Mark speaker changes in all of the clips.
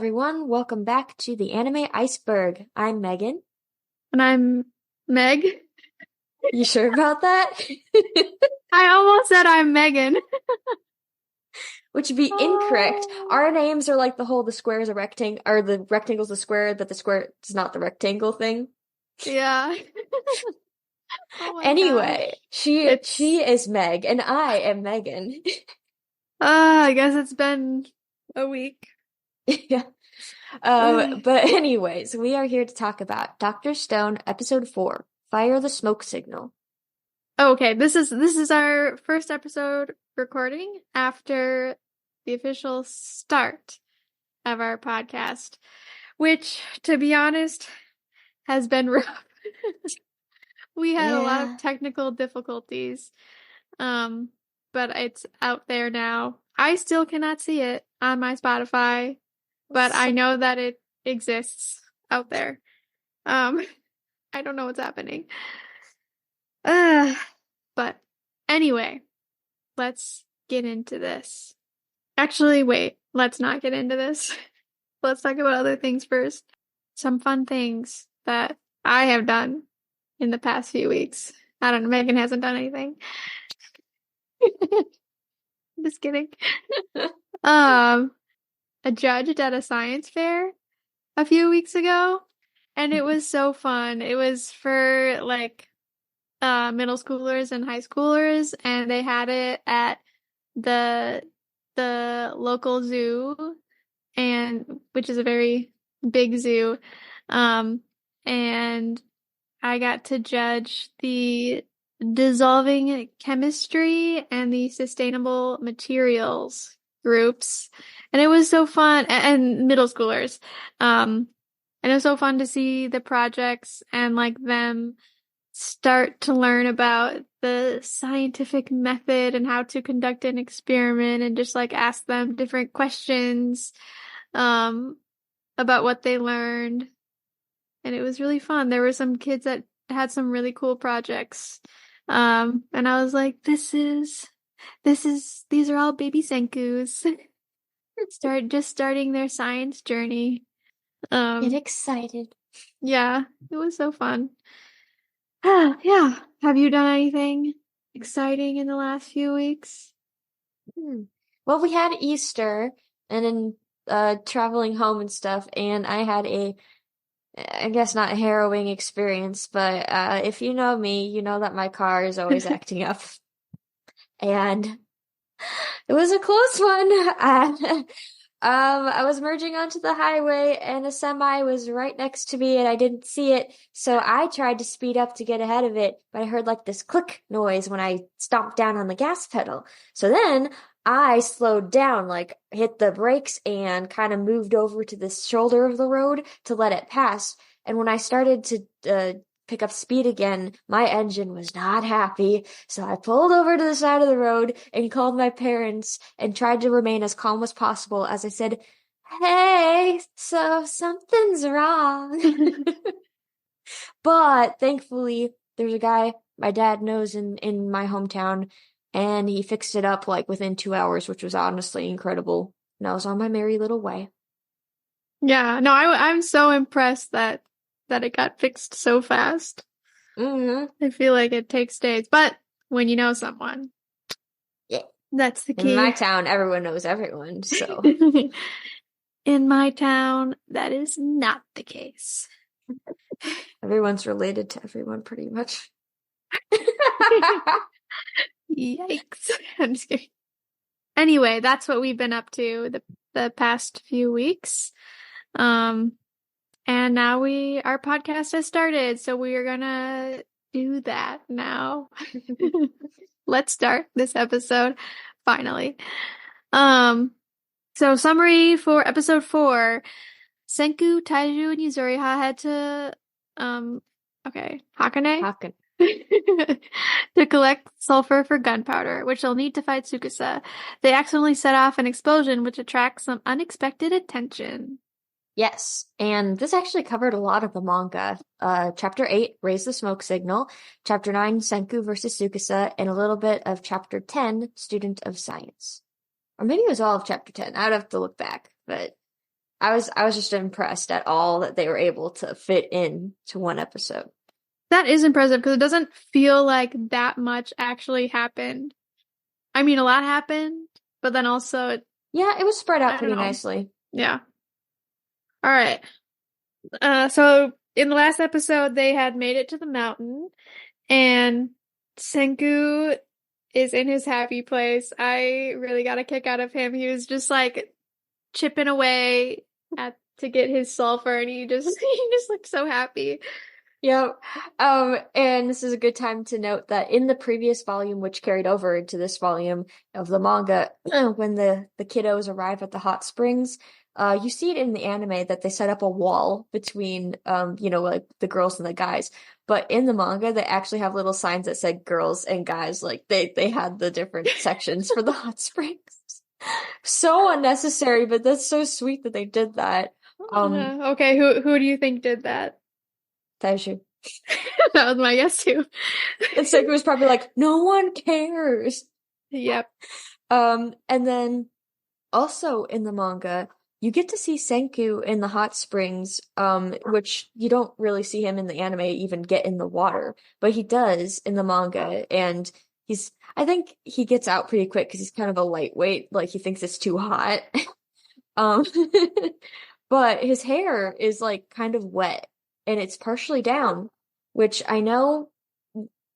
Speaker 1: everyone. Welcome back to the Anime Iceberg. I'm Megan.
Speaker 2: And I'm Meg.
Speaker 1: You sure about that?
Speaker 2: I almost said I'm Megan.
Speaker 1: Which would be incorrect. Our names are like the square is a rectangle, or the rectangle's a square, but the square is not the rectangle thing.
Speaker 2: Yeah. Oh my
Speaker 1: Anyway,
Speaker 2: gosh.
Speaker 1: she is Meg, and I am Megan.
Speaker 2: I guess it's been a week.
Speaker 1: Yeah. But anyways, we are here to talk about Dr. Stone, Episode 4, Fire the Smoke Signal.
Speaker 2: Okay, this is our first episode recording after the official start of our podcast, which, to be honest, has been rough. We had a lot of technical difficulties, but it's out there now. I still cannot see it on my Spotify, but I know that it exists out there. I don't know what's happening. But anyway, let's get into this. Actually, wait, let's not get into this. Let's talk about other things first. Some fun things that I have done in the past few weeks. I don't know, Megan hasn't done anything. Just kidding. I judged at a science fair a few weeks ago, and it was so fun. It was for like middle schoolers and high schoolers, and they had it at the local zoo, and which is a very big zoo. And I got to judge the dissolving chemistry and the sustainable materials groups. And it was so fun, and middle schoolers. And it was so fun to see the projects and like them start to learn about the scientific method and how to conduct an experiment and just like ask them different questions about what they learned. And it was really fun. There were some kids that had some really cool projects. And I was like, these are all baby Senkus. Starting their science journey.
Speaker 1: Get excited.
Speaker 2: Yeah, it was so fun. Yeah. Have you done anything exciting in the last few weeks?
Speaker 1: Well, we had Easter and then traveling home and stuff, and I had I guess not harrowing experience, but if you know me, you know that my car is always acting up. And it was a close one. I was merging onto the highway and a semi was right next to me and I didn't see it. So I tried to speed up to get ahead of it, but I heard like this click noise when I stomped down on the gas pedal. So then I slowed down, like hit the brakes and kind of moved over to the shoulder of the road to let it pass. And when I started to pick up speed again, my engine was not happy, so I pulled over to the side of the road and called my parents and tried to remain as calm as possible as I said, "Hey, so something's wrong." But thankfully, there's a guy my dad knows in my hometown, and he fixed it up like within 2 hours, which was honestly incredible. And I was on my merry little way.
Speaker 2: Yeah, no, I'm so impressed that it got fixed so fast. I feel like it takes days, but when you know someone,
Speaker 1: yeah,
Speaker 2: that's the key.
Speaker 1: In my town, everyone knows everyone, so.
Speaker 2: In my town, that is not the case.
Speaker 1: Everyone's related to everyone, pretty much.
Speaker 2: Yikes. I'm just kidding. Anyway, that's what we've been up to the past few weeks. And now our podcast has started, so we are gonna do that now. Let's start this episode, finally. So summary for episode 4. Senku, Taiju, and Yuzuriha had to, Hakone? to collect sulfur for gunpowder, which they'll need to fight Tsukasa. They accidentally set off an explosion, which attracts some unexpected attention.
Speaker 1: Yes, and this actually covered a lot of the manga. Chapter 8, Raise the Smoke Signal, Chapter 9, Senku versus Tsukasa, and a little bit of Chapter 10, Student of Science. Or maybe it was all of Chapter 10. I would have to look back, but I was just impressed at all that they were able to fit in to one episode.
Speaker 2: That is impressive because it doesn't feel like that much actually happened. I mean, a lot happened, but then also,
Speaker 1: Yeah, it was spread out
Speaker 2: I don't
Speaker 1: pretty
Speaker 2: know.
Speaker 1: nicely.
Speaker 2: Yeah. All right. So in the last episode, they had made it to the mountain, and Senku is in his happy place. I really got a kick out of him. He was just like chipping away at to get his sulfur, and he just he just looked so happy.
Speaker 1: Yep. And this is a good time to note that in the previous volume, which carried over into this volume of the manga, when the kiddos arrive at the hot springs, you see it in the anime that they set up a wall between, like the girls and the guys. But in the manga, they actually have little signs that said girls and guys. Like they had the different sections for the hot springs. So unnecessary, but that's so sweet that they did that.
Speaker 2: Okay, who do you think did that?
Speaker 1: Taiju.
Speaker 2: That was my guess too.
Speaker 1: And Senku was probably like, no one cares.
Speaker 2: Yep.
Speaker 1: And then also in the manga, you get to see Senku in the hot springs, which you don't really see him in the anime even get in the water, but he does in the manga, and I think he gets out pretty quick because he's kind of a lightweight, like he thinks it's too hot. Um, but his hair is like kind of wet and it's partially down, which I know,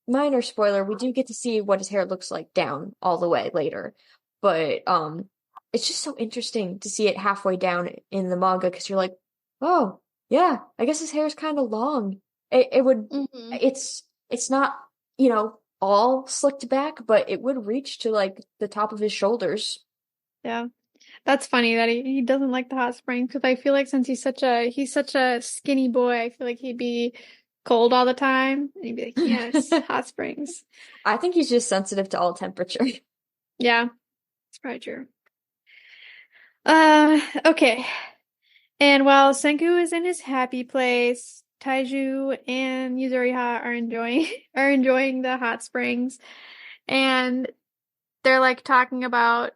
Speaker 1: minor spoiler, we do get to see what his hair looks like down all the way later. But it's just so interesting to see it halfway down in the manga because you're like, oh, yeah, I guess his hair is kind of long. It would
Speaker 2: Hmm.
Speaker 1: it's not, all slicked back, but it would reach to like the top of his shoulders.
Speaker 2: Yeah. That's funny that he doesn't like the hot springs because I feel like since he's such a skinny boy, I feel like he'd be cold all the time. And he'd be like, yes, hot springs.
Speaker 1: I think he's just sensitive to all temperature.
Speaker 2: Yeah, it's probably true. Okay. And while Senku is in his happy place, Taiju and Yuzuriha are enjoying are enjoying the hot springs, and they're like talking about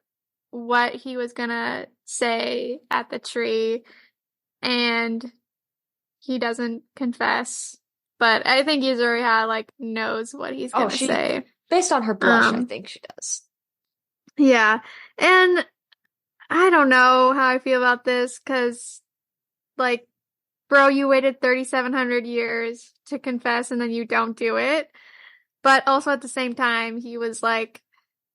Speaker 2: what he was gonna say at the tree, and he doesn't confess. But I think Yuzuriha like knows what he's
Speaker 1: Oh,
Speaker 2: gonna say.
Speaker 1: based on her blush, I
Speaker 2: Um,
Speaker 1: think she does.
Speaker 2: yeah. And I don't know how I feel about this because like bro, you waited 3,700 years to confess and then you don't do it. But also at the same time, he was like,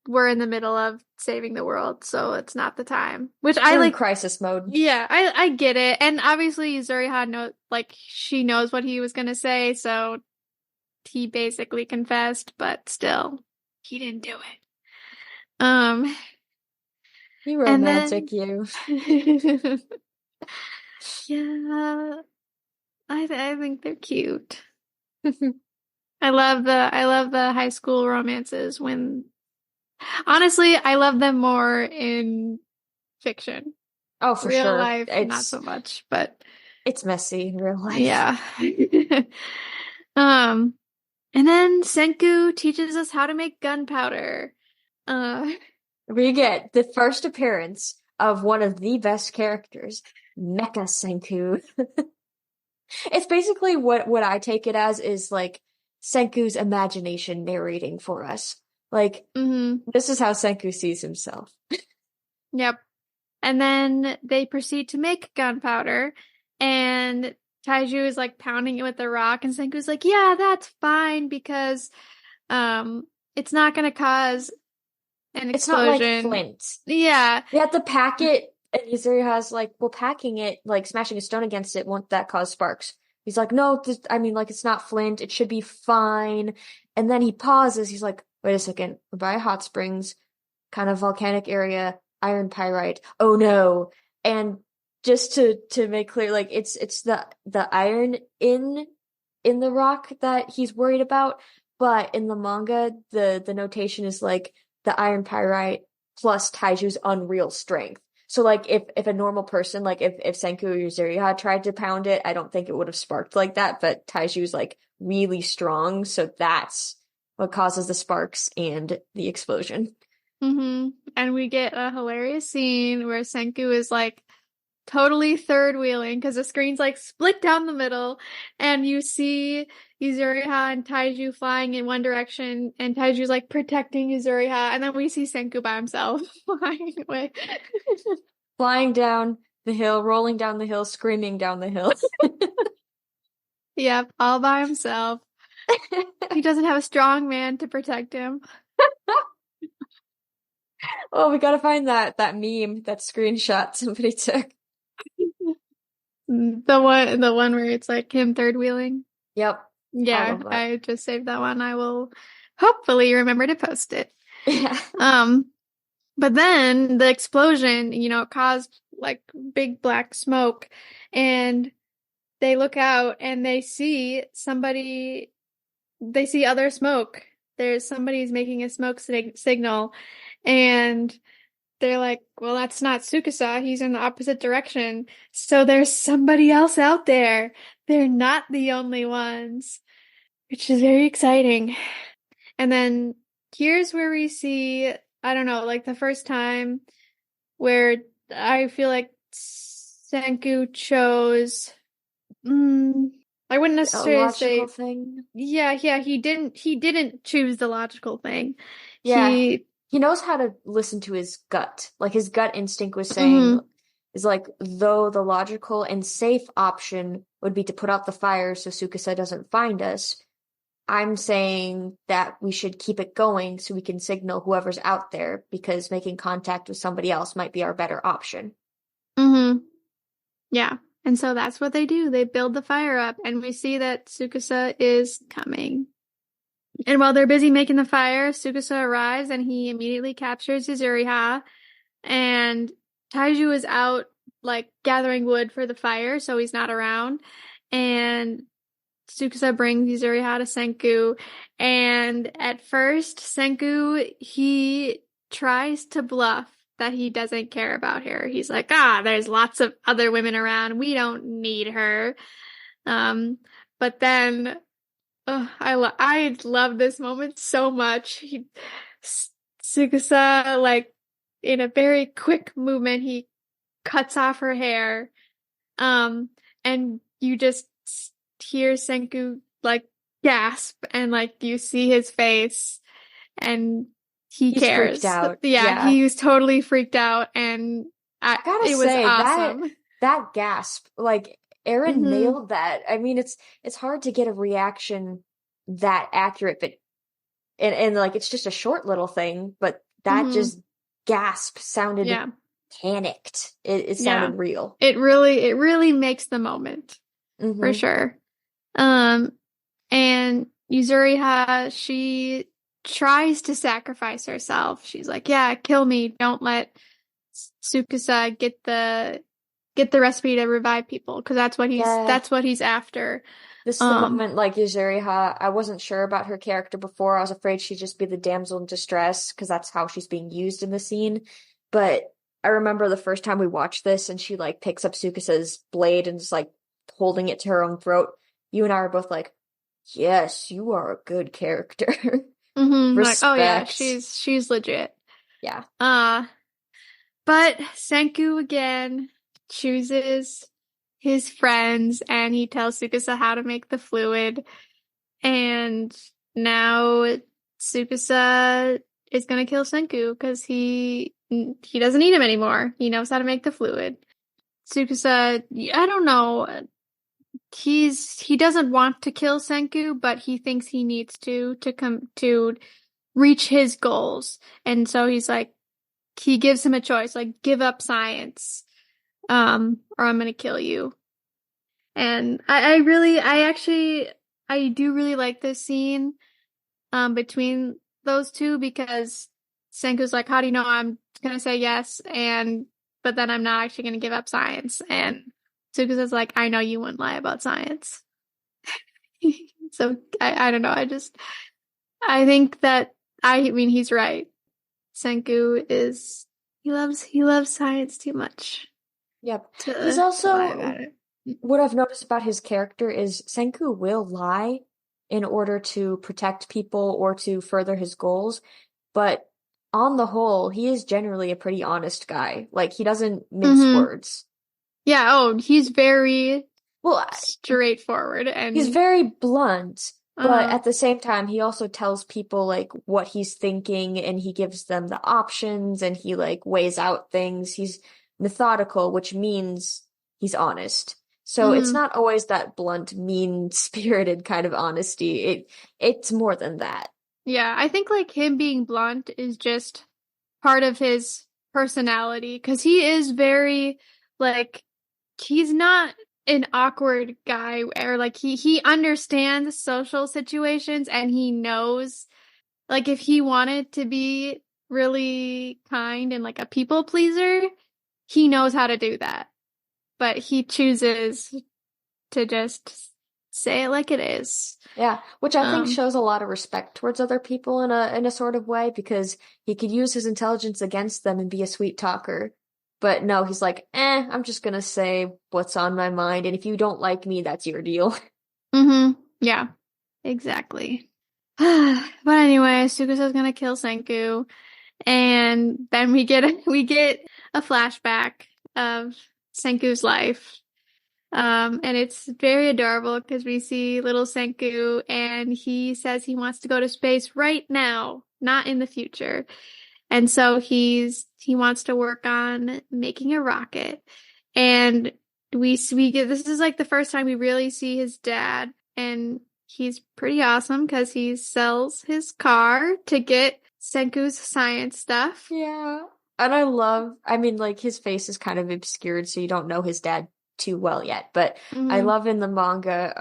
Speaker 2: we're in the middle of saving the world, so it's not the time. Which I
Speaker 1: You're in
Speaker 2: like,
Speaker 1: crisis mode.
Speaker 2: yeah, I get it. And obviously Zuriha she knows what he was gonna say, so he basically confessed, but still, he didn't do it. Um,
Speaker 1: You
Speaker 2: and
Speaker 1: romantic,
Speaker 2: then,
Speaker 1: you.
Speaker 2: yeah, I think they're cute. I love the high school romances when honestly, I love them more in fiction.
Speaker 1: Oh, for
Speaker 2: Real
Speaker 1: sure.
Speaker 2: life, not so much, but
Speaker 1: It's messy in real life.
Speaker 2: yeah. Um, and then Senku teaches us how to make gunpowder. Uh,
Speaker 1: We get the first appearance of one of the best characters, Mecha Senku. It's basically what I take it as is like Senku's imagination narrating for us. Like,
Speaker 2: mhm,
Speaker 1: this is how Senku sees himself.
Speaker 2: yep. And then they proceed to make gunpowder, and Taiju is like pounding it with a rock, and Senku's like, "Yeah, that's fine because it's not gonna cause an
Speaker 1: It's not like
Speaker 2: explosion."
Speaker 1: Flint.
Speaker 2: Yeah.
Speaker 1: You have to pack it, and Yuzuru has like, well, packing it, like smashing a stone against it, won't that cause sparks? He's like, no, like, it's not flint. It should be fine. And then he pauses. He's like, wait a second. We're by hot springs, kind of volcanic area, iron pyrite. Oh no. And just to make clear, like, it's the iron in the rock that he's worried about. But in the manga, the notation is like the iron pyrite plus Taiju's unreal strength. So like if a normal person, like if Senku or Yuzuriha tried to pound it, I don't think it would have sparked like that, but Taiju's like really strong, so that's what causes the sparks and the explosion.
Speaker 2: And we get a hilarious scene where Senku is like totally third wheeling because the screen's like split down the middle, and you see Yuzuriha and Taiju flying in one direction, and Taiju's like protecting Yuzuriha, and then we see Senku by himself flying away.
Speaker 1: Flying down the hill, rolling down the hill, screaming down the hill.
Speaker 2: Yep, all by himself. He doesn't have a strong man to protect him.
Speaker 1: Oh, we gotta find that meme, that screenshot somebody took.
Speaker 2: The one where it's like him third wheeling.
Speaker 1: Yep. I
Speaker 2: Yeah,
Speaker 1: love that.
Speaker 2: I just saved that one. I will hopefully remember to post it.
Speaker 1: Yeah.
Speaker 2: But then the explosion, caused like big black smoke, and they look out and they see other smoke. There's somebody's making a smoke signal, and they're like, well, that's not Tsukasa. He's in the opposite direction. So there's somebody else out there. They're not the only ones, which is very exciting. And then here's where we see, I don't know, like the first time where I feel like Senku chose, I wouldn't
Speaker 1: A
Speaker 2: necessarily say,
Speaker 1: logical thing.
Speaker 2: yeah, he didn't choose the logical thing.
Speaker 1: Yeah. He knows how to listen to his gut. Like his gut instinct was saying, is like, though the logical and safe option would be to put out the fire so Tsukasa doesn't find us, I'm saying that we should keep it going so we can signal whoever's out there, because making contact with somebody else might be our better option.
Speaker 2: Yeah. And so that's what they do. They build the fire up, and we see that Tsukasa is coming. And while they're busy making the fire, Tsukasa arrives and he immediately captures Yuzuriha. And Taiju is out, like, gathering wood for the fire, so he's not around. And Tsukasa brings Yuzuriha to Senku. And at first, Senku, he tries to bluff that he doesn't care about her. He's like, there's lots of other women around. We don't need her. But then, I love this moment so much. Tsukasa, like, in a very quick movement, he cuts off her hair. And you just hear Senku, like, gasp, and, like, you see his face, and he's cares.
Speaker 1: Freaked out.
Speaker 2: Yeah, he was totally freaked out, and it was awesome.
Speaker 1: That gasp, like, Aaron nailed that. I mean, it's hard to get a reaction that accurate, but and like it's just a short little thing, but that just gasp sounded panicked. It sounded real.
Speaker 2: It really makes the moment for sure. And Yuzuriha, she tries to sacrifice herself. She's like, yeah, kill me. Don't let Tsukasa get the recipe to revive people, because that's what he's after.
Speaker 1: This is the moment, like, Yuzuriha, I wasn't sure about her character before. I was afraid she'd just be the damsel in distress, because that's how she's being used in the scene. But I remember the first time we watched this, and she, like, picks up Tsukasa's blade and is, like, holding it to her own throat. You and I were both like, yes, you are a good character.
Speaker 2: Respect. Like, oh yeah, she's legit.
Speaker 1: Yeah.
Speaker 2: But Senku again chooses his friends, and he tells Tsukasa how to make the fluid. And now Tsukasa is gonna kill Senku because he doesn't need him anymore. He knows how to make the fluid. Tsukasa, I don't know. He doesn't want to kill Senku, but he thinks he needs to reach his goals. And so he's like, he gives him a choice, like, give up science, or I'm gonna kill you. And I do really like this scene, between those two, because Senku's like, how do you know I'm gonna say yes? But then I'm not actually gonna give up science. And Tsukasa's like, I know you wouldn't lie about science. So I don't know. I think that, he's right. Senku he loves science too much.
Speaker 1: Yep. He's also, what I've noticed about his character is Senku will lie in order to protect people or to further his goals, but on the whole, he is generally a pretty honest guy. Like, he doesn't mince words.
Speaker 2: Yeah, oh, he's very
Speaker 1: Well,
Speaker 2: straightforward
Speaker 1: he's
Speaker 2: and
Speaker 1: very blunt, but
Speaker 2: uh
Speaker 1: at the same time, he also tells people like what he's thinking and he gives them the options and he like weighs out things. He's methodical, which means he's honest. So it's
Speaker 2: mhm.
Speaker 1: not always that blunt, mean-spirited kind of honesty. It's more than that.
Speaker 2: Yeah, I think like him being blunt is just part of his personality because he is very like he's not an awkward guy or like he understands social situations and he knows like if he wanted to be really kind and like a people pleaser, he knows how to do that. But he chooses to just say it like it is.
Speaker 1: Yeah, which I think
Speaker 2: Um,
Speaker 1: shows a lot of respect towards other people in a sort of way because he could use his intelligence against them and be a sweet talker. But no, he's like, I'm just gonna say what's on my mind, and if you don't like me, that's your deal.
Speaker 2: yeah, exactly. But anyway, Sukusa's gonna kill Senku, and then we get a flashback of Senku's life. And it's very adorable because we see little Senku and he says he wants to go to space right now, not in the future. And so he wants to work on making a rocket. And we get this is like the first time we really see his dad, and he's pretty awesome because he sells his car to get Senku's science stuff.
Speaker 1: Yeah. And I mean, like, his face is kind of obscured, so you don't know his dad too well yet. But I
Speaker 2: Hmm.
Speaker 1: love in the manga,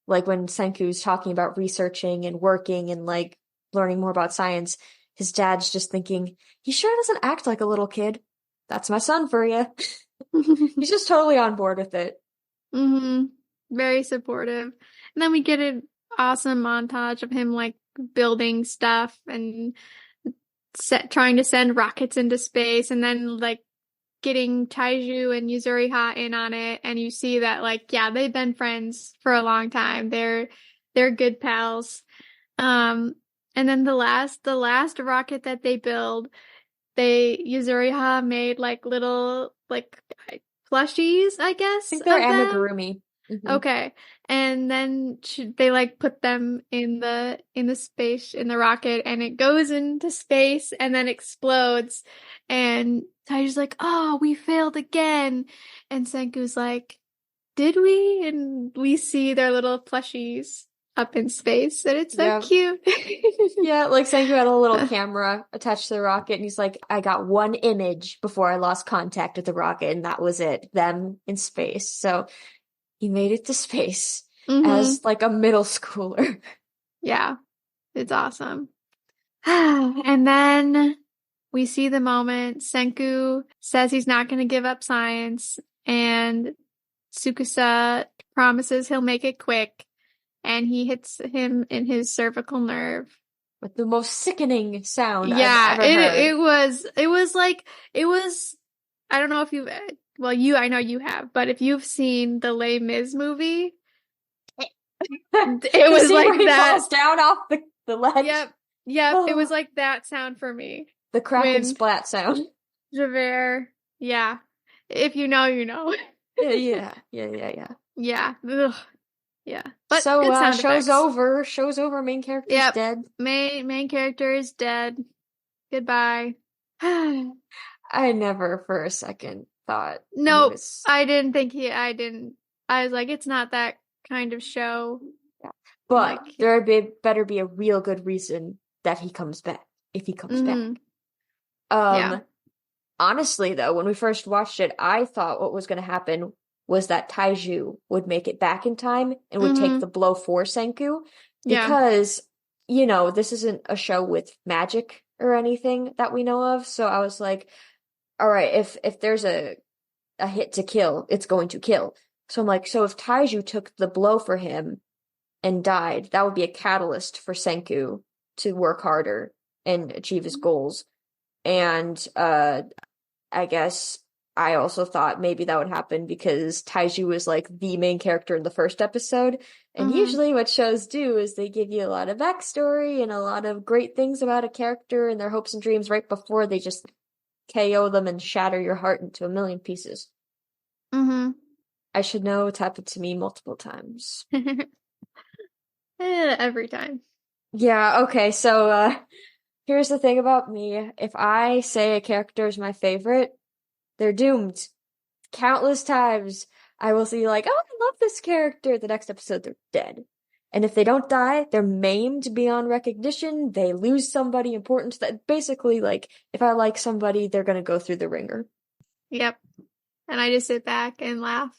Speaker 1: like when Senku's talking about researching and working and like learning more about science, his dad's just thinking, he sure doesn't act like a little kid. That's my son for you. He's just totally on board with it.
Speaker 2: Hmm. Very supportive. And then we get an awesome montage of him like building stuff and trying to send rockets into space and then like getting Taiju and Yuzuriha in on it, and you see that like yeah, they've been friends for a long time. They're good pals. Um and then the last rocket that they build, they Yuzuriha made like little like plushies, I
Speaker 1: I
Speaker 2: guess,
Speaker 1: think they're
Speaker 2: of them.
Speaker 1: amigurumi. Hmm.
Speaker 2: Okay. And then they like put them in the space in the rocket and it goes into space and then explodes and Taiju's like, "Oh, we failed again." And Senku's like, "Did we?" And we see their little plushies up in space and it's so
Speaker 1: Yeah.
Speaker 2: cute.
Speaker 1: Yeah, like Senku had a little camera attached to the rocket, and he's like, I got one image before I lost contact with the rocket, and that was it, them in space. So he made it to space
Speaker 2: Hmm.
Speaker 1: as like a middle schooler.
Speaker 2: Yeah, it's awesome. And then we see the moment Senku says he's not going to give up science, and Tsukasa promises he'll make it quick, and he hits him in his cervical nerve.
Speaker 1: With the most sickening sound I've
Speaker 2: Yeah,
Speaker 1: ever heard.
Speaker 2: it was like it was. I don't know if you've well you I know you have, but if you've seen the Les Mis movie, it
Speaker 1: The
Speaker 2: was
Speaker 1: scene where
Speaker 2: like
Speaker 1: he
Speaker 2: that.
Speaker 1: falls down off the ledge.
Speaker 2: Yep, yep, it was
Speaker 1: Oh,
Speaker 2: like that sound for me
Speaker 1: the crack and
Speaker 2: when
Speaker 1: splat sound.
Speaker 2: Javert. Yeah, if you know, you know.
Speaker 1: Yeah.
Speaker 2: Yeah. Ugh. Yeah. But
Speaker 1: So,
Speaker 2: good sound
Speaker 1: show's
Speaker 2: effects.
Speaker 1: over. Show's over. Main character's
Speaker 2: Yep.
Speaker 1: dead.
Speaker 2: Main character is dead. Goodbye.
Speaker 1: I never for a second thought he
Speaker 2: Nope.
Speaker 1: was.
Speaker 2: I didn't. I was like, it's not that kind of show.
Speaker 1: Yeah.
Speaker 2: I'm
Speaker 1: But
Speaker 2: like,
Speaker 1: better be a real good reason that he comes back, if he comes back.
Speaker 2: mm-hmm. Yeah.
Speaker 1: Um, Honestly though, when we first watched it, I thought what was going to happen was that Taiju would make it back in time and would take
Speaker 2: Mm-hmm.
Speaker 1: the blow for Senku
Speaker 2: Yeah.
Speaker 1: because, this isn't a show with magic or anything that we know of. So I was like, all right, if there's a hit to kill, it's going to kill. So I'm like, so if Taiju took the blow for him and died, that would be a catalyst for Senku to work harder and achieve his goals. And I guess I also thought maybe that would happen because Taiju was like the main character in the first episode. And
Speaker 2: Mm-hmm.
Speaker 1: usually what shows do is they give you a lot of backstory and a lot of great things about a character and their hopes and dreams right before they just KO them and shatter your heart into a million pieces.
Speaker 2: Mm-hmm.
Speaker 1: I should know, it's happened to me multiple times.
Speaker 2: Every time.
Speaker 1: Yeah, okay, so here's the thing about me. If I say a character is my favorite, they're doomed. Countless times I will see like, oh, I love this character. The next episode, they're dead. And if they don't die, they're maimed beyond recognition. They lose somebody important. That basically, like, if I like somebody, they're gonna go through the ringer.
Speaker 2: Yep. And I just sit back and laugh.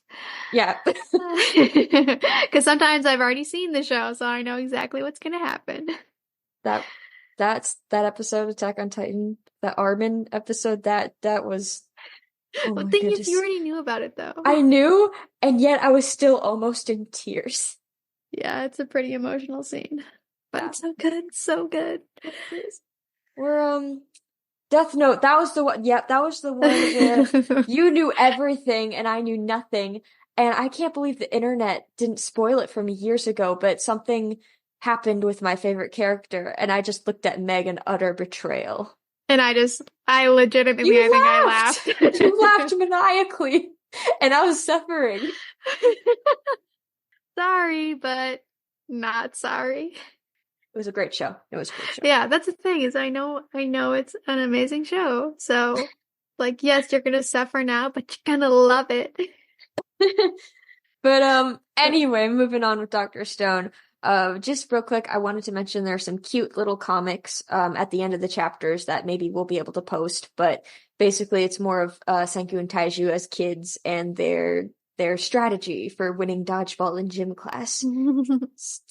Speaker 1: Yeah.
Speaker 2: Because sometimes I've already seen the show, so I know exactly what's gonna happen.
Speaker 1: That that's that episode of Attack on Titan, the Armin episode, that was, oh
Speaker 2: Well,
Speaker 1: my
Speaker 2: thing is, you
Speaker 1: goodness.
Speaker 2: already knew about it though.
Speaker 1: I knew, and yet I was still almost in tears.
Speaker 2: Yeah, it's a pretty emotional scene. But
Speaker 1: Yeah.
Speaker 2: it's so good, so good.
Speaker 1: It is. We're Death Note, that was the one. Yep, that was the one where you knew everything and I knew nothing. And I can't believe the internet didn't spoil it for me years ago, but something happened with my favorite character, and I just looked at Meg in utter betrayal.
Speaker 2: And I legitimately, I think I laughed.
Speaker 1: You laughed maniacally, and I was suffering.
Speaker 2: Sorry, but not sorry.
Speaker 1: It was a great show. It was a great show.
Speaker 2: Yeah, that's the thing is I know it's an amazing show. So, like, yes, you're gonna suffer now, but you're gonna love it.
Speaker 1: But anyway, moving on with Dr. Stone. Just real quick, I wanted to mention there are some cute little comics at the end of the chapters that maybe we'll be able to post, but basically it's more of Senku and Taiju as kids and their strategy for winning dodgeball in gym class.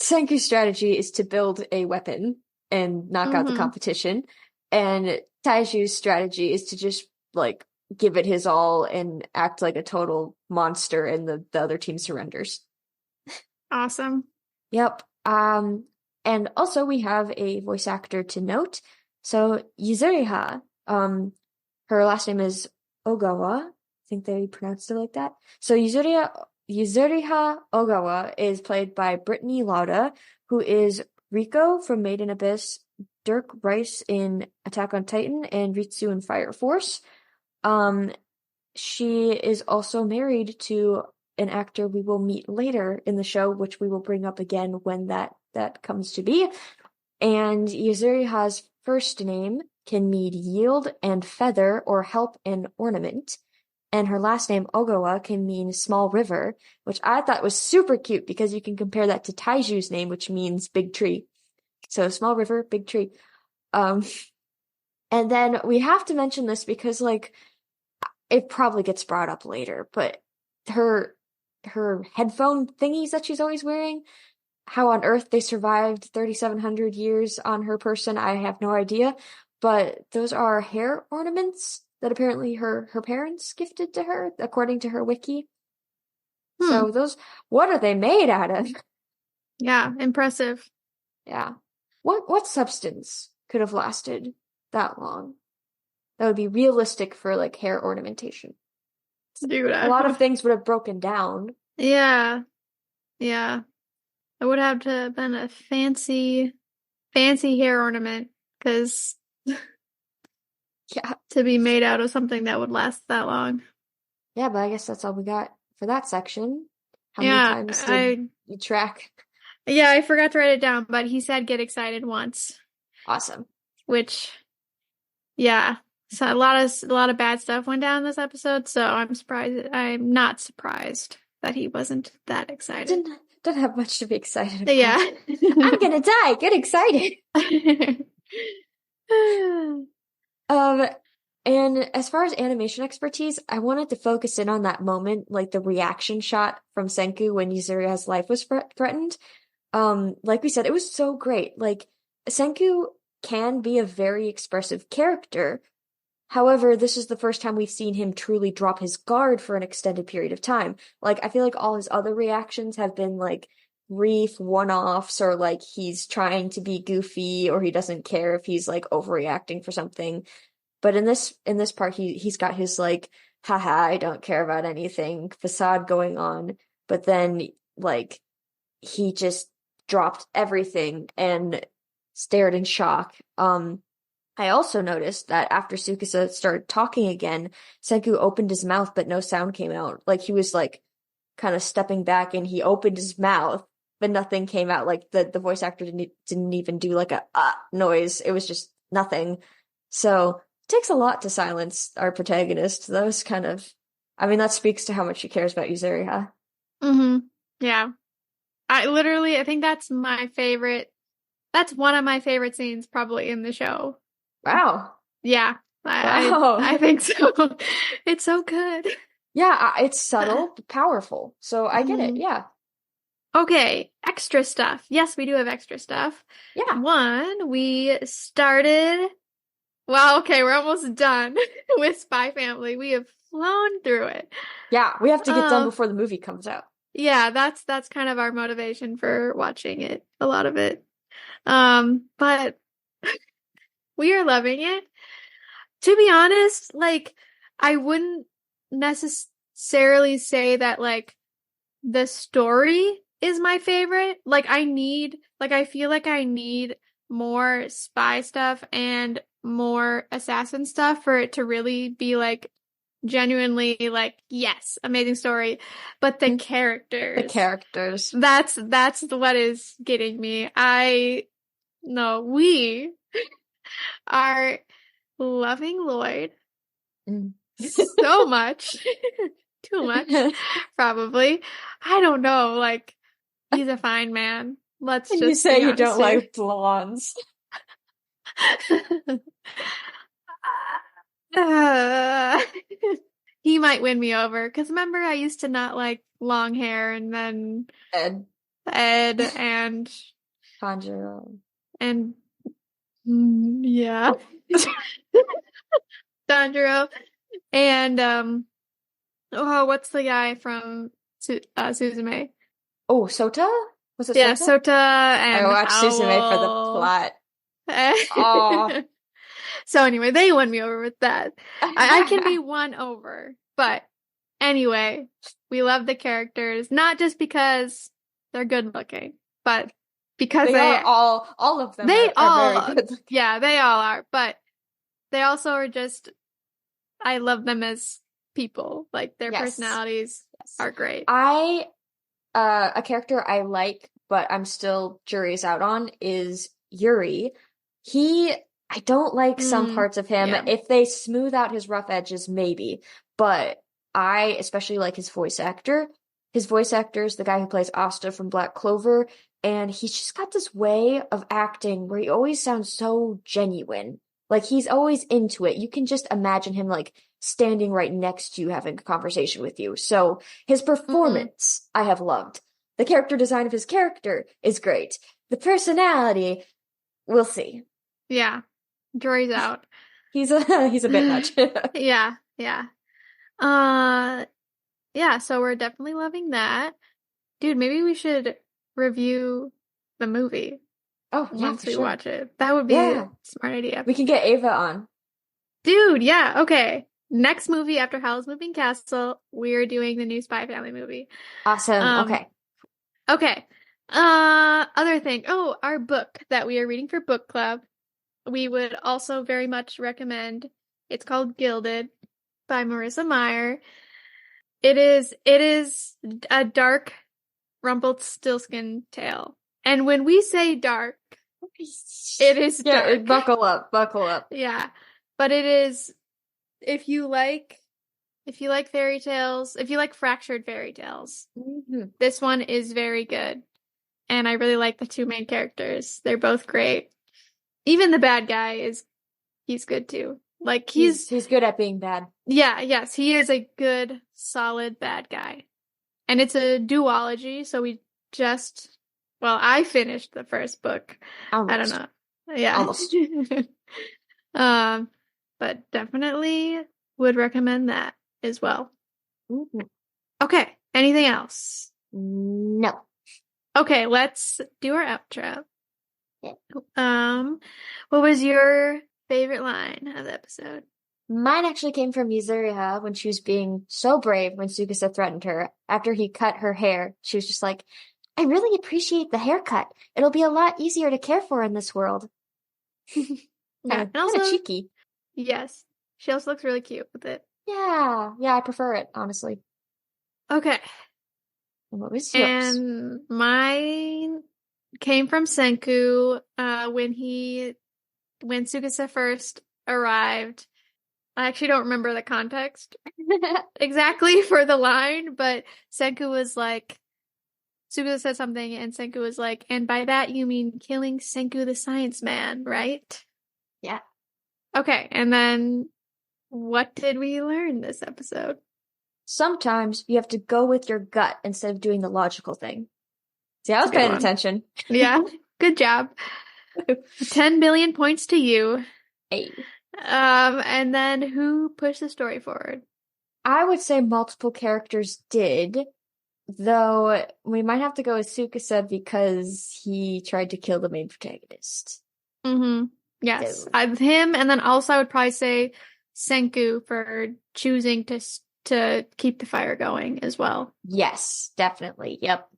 Speaker 1: Senku's strategy is to build a weapon and knock out the competition, and Taiju's strategy is to just like give it his all and act like a total monster, and the other team surrenders.
Speaker 2: Awesome.
Speaker 1: Yep. And also we have a voice actor to note. So Yuzuriha, her last name is Ogawa. I think they pronounced it like that. So Yuzuriha Ogawa is played by Brittany Lauda, who is Riko from Made in Abyss, Dirk Rice in Attack on Titan, and Ritsu in Fire Force. She is also married to an actor we will meet later in the show, which we will bring up again when that comes to be. And Yuzuriha's first name can mean yield and feather or help and ornament. And her last name, Ogawa, can mean small river, which I thought was super cute because you can compare that to Taiju's name, which means big tree. So small river, big tree. And then we have to mention this because, like, it probably gets brought up later, but her headphone thingies that she's always wearing, how on earth they survived 3,700 years on her person, I have no idea. But those are hair ornaments that apparently her parents gifted to her, according to her wiki. So those, what are they made out of?
Speaker 2: Yeah, impressive.
Speaker 1: Yeah. What substance could have lasted that long? That would be realistic for like hair ornamentation.
Speaker 2: Dude,
Speaker 1: A lot of things would have broken down.
Speaker 2: Yeah. Yeah. It would have to have been a fancy hair ornament, because
Speaker 1: Yeah.
Speaker 2: to be made out of something that would last that long.
Speaker 1: Yeah, but I guess that's all we got for that section. How many
Speaker 2: Yeah,
Speaker 1: times did you track?
Speaker 2: yeah, I forgot to write it down, but he said get excited once,
Speaker 1: Awesome.
Speaker 2: which, yeah. So a lot of bad stuff went down this episode, so I'm not surprised that he wasn't that excited.
Speaker 1: Don't have much to be excited about.
Speaker 2: Yeah.
Speaker 1: I'm gonna die. Get excited. And as far as animation expertise, I wanted to focus in on that moment, like the reaction shot from Senku when Yuzuriha's life was threatened. Like we said, it was so great. Like, Senku can be a very expressive character. However, this is the first time we've seen him truly drop his guard for an extended period of time. Like, I feel like all his other reactions have been like brief one-offs, or like he's trying to be goofy, or he doesn't care if he's like overreacting for something. But in this part, he's got his like, haha, I don't care about anything facade going on. But then like he just dropped everything and stared in shock. I also noticed that after Tsukasa started talking again, Senku opened his mouth, but no sound came out. Like he was like kind of stepping back and he opened his mouth, but nothing came out. Like the voice actor didn't even do like a noise. It was just nothing. So it takes a lot to silence our protagonist. That was kind of, I mean, that speaks to how much she cares about Yuzuriha.
Speaker 2: Mm-hmm. Yeah. I think that's my favorite. That's one of my favorite scenes probably in the show.
Speaker 1: Wow.
Speaker 2: Yeah. I
Speaker 1: Wow.
Speaker 2: think so. It's so good.
Speaker 1: Yeah, it's subtle, but powerful. So I get it.
Speaker 2: Mhm.
Speaker 1: Yeah.
Speaker 2: Okay, extra stuff. Yes, we do have extra stuff.
Speaker 1: Yeah.
Speaker 2: One, we started. Well, okay, we're almost done with Spy Family. We have flown through it.
Speaker 1: Yeah, we have to get done
Speaker 2: Um,
Speaker 1: before the movie comes out.
Speaker 2: yeah, that's kind of our motivation for watching it, a lot of it. But we are loving it. To be honest, like I wouldn't necessarily say that like the story is my favorite. I feel like I need more spy stuff and more assassin stuff for it to really be like genuinely like, yes, amazing story. But the
Speaker 1: The
Speaker 2: characters,
Speaker 1: characters.
Speaker 2: that's what is getting me. I no, we are loving Lloyd
Speaker 1: Mm.
Speaker 2: so much. Too much, probably. I don't know, like he's a fine man. Let's
Speaker 1: And you
Speaker 2: just
Speaker 1: say
Speaker 2: be
Speaker 1: you
Speaker 2: honest
Speaker 1: don't
Speaker 2: here.
Speaker 1: like blondes.
Speaker 2: Uh, he might win me over because remember I used to not like long hair and then
Speaker 1: Ed,
Speaker 2: Ed
Speaker 1: Tanjiro.
Speaker 2: and yeah, Sandro and oh what's the guy from Suzume?
Speaker 1: Oh, Sota? Was it
Speaker 2: Yeah,
Speaker 1: Sota?
Speaker 2: Sota
Speaker 1: I
Speaker 2: and
Speaker 1: watched Suzume for the
Speaker 2: Howell.
Speaker 1: plot. Oh.
Speaker 2: So anyway, they won me over with that. I can be won over. But anyway, we love the characters, not just because they're good looking, but because
Speaker 1: They are all of them
Speaker 2: they
Speaker 1: are very
Speaker 2: all,
Speaker 1: good looking.
Speaker 2: yeah, they all are, but they also are just, I love them as people. Like their
Speaker 1: Yes.
Speaker 2: personalities
Speaker 1: Yes.
Speaker 2: are great.
Speaker 1: A character I like, but I'm still jury's out on is Yuri. I don't like some parts of him.
Speaker 2: Yeah.
Speaker 1: If they smooth out his rough edges, maybe. But I especially like his voice actor. His voice actor is the guy who plays Asta from Black Clover, and he's just got this way of acting where he always sounds so genuine. Like he's always into it. You can just imagine him like standing right next to you having a conversation with you. So his
Speaker 2: Mm-mm.
Speaker 1: performance, I have loved. The character design of his character is great. The personality, we'll see.
Speaker 2: Yeah. Jury's out.
Speaker 1: He's a bit much.
Speaker 2: Yeah, yeah. Uh, yeah, so we're definitely loving that. Dude, maybe we should review the movie
Speaker 1: Oh, yeah,
Speaker 2: once
Speaker 1: for
Speaker 2: we
Speaker 1: sure.
Speaker 2: watch it. That would be a
Speaker 1: Yeah,
Speaker 2: smart idea.
Speaker 1: we can get Ava on.
Speaker 2: Dude, yeah, okay. Next movie after Howl's Moving Castle, we're doing the new Spy Family movie.
Speaker 1: Awesome.
Speaker 2: Um,
Speaker 1: Okay.
Speaker 2: okay. Other thing. Oh, our book that we are reading for book club. We would also very much recommend. It's called Gilded by Marissa Meyer. It is a dark Rumpelstiltskin tale. And when we say dark, it is
Speaker 1: Yeah,
Speaker 2: dark.
Speaker 1: buckle up, buckle up.
Speaker 2: Yeah. But it is if you like fairy tales, if you like fractured fairy tales, this one is very good. And I really like the two main characters. They're both great. Even the bad guy he's good too. Like
Speaker 1: He's good at being bad.
Speaker 2: yeah, yes, he is a good, solid bad guy. And it's a duology, so I finished the first book. I don't
Speaker 1: Almost.
Speaker 2: know. Yeah.
Speaker 1: Almost.
Speaker 2: Um, but definitely would recommend that as well.
Speaker 1: Mhm.
Speaker 2: Okay, anything else?
Speaker 1: No.
Speaker 2: Okay, let's do our outro.
Speaker 1: Yeah.
Speaker 2: What was your favorite line of the episode?
Speaker 1: Mine actually came from Yuzuriha when she was being so brave when Tsukasa threatened her. After he cut her hair, she was just like, I really appreciate the haircut. It'll be a lot easier to care for in this world.
Speaker 2: Yeah, and
Speaker 1: Kind of
Speaker 2: also,
Speaker 1: cheeky.
Speaker 2: yes, she also looks really cute with it.
Speaker 1: Yeah, yeah, I prefer it, honestly.
Speaker 2: Okay,
Speaker 1: And what was yours?
Speaker 2: and mine came from Senku, when Tsukasa first arrived. I actually don't remember the context exactly for the line, but Senku was like, Tsukasa said something, and Senku was like, and by that you mean killing Senku the Science Man, right?
Speaker 1: Yeah.
Speaker 2: Okay, and then what did we learn this episode?
Speaker 1: Sometimes you have to go with your gut instead of doing the logical thing. See, I
Speaker 2: It's a
Speaker 1: was
Speaker 2: good
Speaker 1: paying
Speaker 2: one.
Speaker 1: attention.
Speaker 2: Yeah, good job. 10 billion points to you.
Speaker 1: Hey.
Speaker 2: And then who pushed the story forward?
Speaker 1: I would say multiple characters did, though we might have to go with Tsukasa because he tried to kill the main protagonist.
Speaker 2: Mm-hmm. Yes,
Speaker 1: So,
Speaker 2: him, and then also I would probably say Senku for choosing to keep the fire going as well.
Speaker 1: yes, definitely. Yep.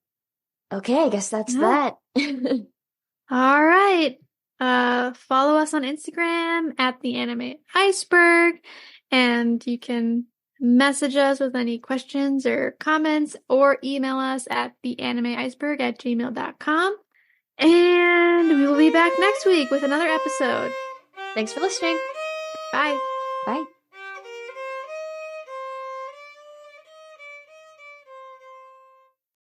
Speaker 1: Okay, I guess that's
Speaker 2: Yeah.
Speaker 1: that.
Speaker 2: All right. Follow us on Instagram at the Anime Iceberg, and you can message us with any questions or comments, or email us at theanimeiceberg@gmail.com. And we will be back next week with another episode.
Speaker 1: Thanks for listening.
Speaker 2: Bye.
Speaker 1: Bye.